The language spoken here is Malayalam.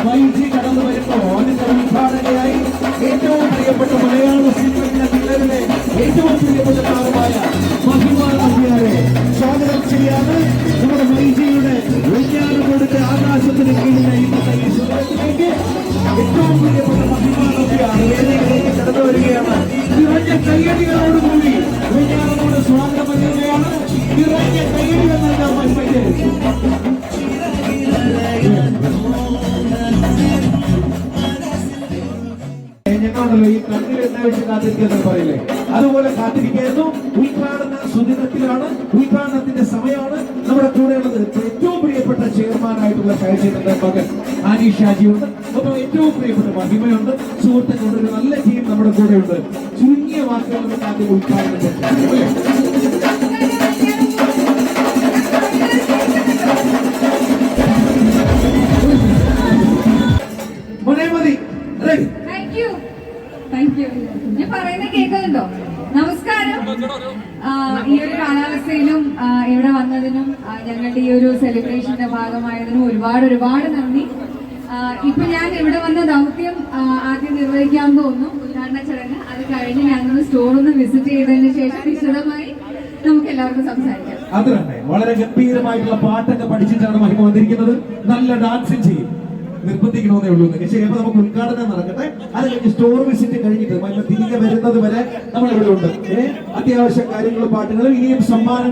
വൈജി കടന്നു വരുമ്പോൾ അതിന്റെ ഉദ്ഘാടകയായി ഏറ്റവും പ്രിയപ്പെട്ട മലയാള സിനിമയിലെ പിള്ളേരുടെ ഏറ്റവും പ്രിയപ്പെട്ട താരമായ മഹിമ നമ്പ്യാരെ സ്വാഗതം ചെയ്യാണ്. നമ്മുടെ വൈജിയുടെ വിജ്ഞാനം കൊടുത്ത് ആകാശത്തിന് കീഴിലെ ഇന്നത്തെ ഈ സുഖത്തിലേക്ക് ഏറ്റവും പ്രിയപ്പെട്ട മഹിമ നമ്പ്യാർ വേദിയിലേക്ക് കടന്നു വരികയാണ്. നിറഞ്ഞ കയ്യടികളോടുകൂടി വിജ്ഞാനത്തോട് സ്വാഗതം പറയുകയാണ്. നിറഞ്ഞ കയ്യടികൾ നൽകാൻ മഹിമയ്ക്ക്. ഞങ്ങളാണല്ലോ ഈ കണ്ണിൽ എണ്ണ വെച്ച് കാത്തിരിക്കുന്നത് പറയില്ലേ, അതുപോലെ കാത്തിരിക്കുന്നു. ഉദ്ഘാടന സുദിനത്തിലാണ്, ഉദ്ഘാടനത്തിന്റെ സമയമാണ്. നമ്മുടെ കൂടെയുള്ളത് ഏറ്റവും പ്രിയപ്പെട്ട ചെയർമാനായിട്ടുള്ള ഷാജിയുടെ മകൻ ആനി ഷാജിയുണ്ട്. അപ്പോൾ ഏറ്റവും പ്രിയപ്പെട്ട മഹിമയുണ്ട്. സുഹൃത്തുക്കളുടെ ഒരു നല്ല ടീം നമ്മുടെ കൂടെയുണ്ട്. ചുരുങ്ങിയ വാക്കുകളുടെ ആദ്യം ഉദ്ഘാടനം ഞാൻ പറയുന്നത് കേൾക്കുന്നുണ്ടോ? നമസ്കാരം. ഈ ഒരു കാലാവസ്ഥയിലും ഇവിടെ വന്നതിനും ഞങ്ങളുടെ ഈ ഒരു സെലിബ്രേഷന്റെ ഭാഗമായതിനും ഒരുപാട് നന്ദി. ഇപ്പൊ ഞാൻ ഇവിടെ വന്ന ദൗത്യം ആദ്യം നിർവഹിക്കാൻ തോന്നുന്നു, ഉദ്ഘാടന ചടങ്ങ്. അത് കഴിഞ്ഞ് ഞാനൊന്ന് സ്റ്റോറൊന്ന് വിസിറ്റ് ചെയ്തതിന് ശേഷം വിശദമായി നമുക്ക് എല്ലാവർക്കും സംസാരിക്കാം. അത് തന്നെ വളരെ ഗംഭീരമായിട്ടുള്ള പാട്ടൊക്കെ പഠിച്ചിട്ടാണ് മഹിമ വന്നിരിക്കുന്നത്. നല്ല ഡാൻസും ചെയ്യും. നിർബന്ധിക്കണമെന്നേ ഉള്ളൂ. ശരി, അപ്പൊ നമുക്ക് ഉദ്ഘാടനം നടക്കട്ടെ. അത് കഴിഞ്ഞ് സ്റ്റോർ വിസിറ്റ് കഴിഞ്ഞിട്ട് തിരികെ വരുന്നത് വരെ നമ്മൾ ഇവിടെ ഉണ്ട്. അത്യാവശ്യ കാര്യങ്ങളും പാട്ടുകളും ഇനിയും സമ്മാനങ്ങളും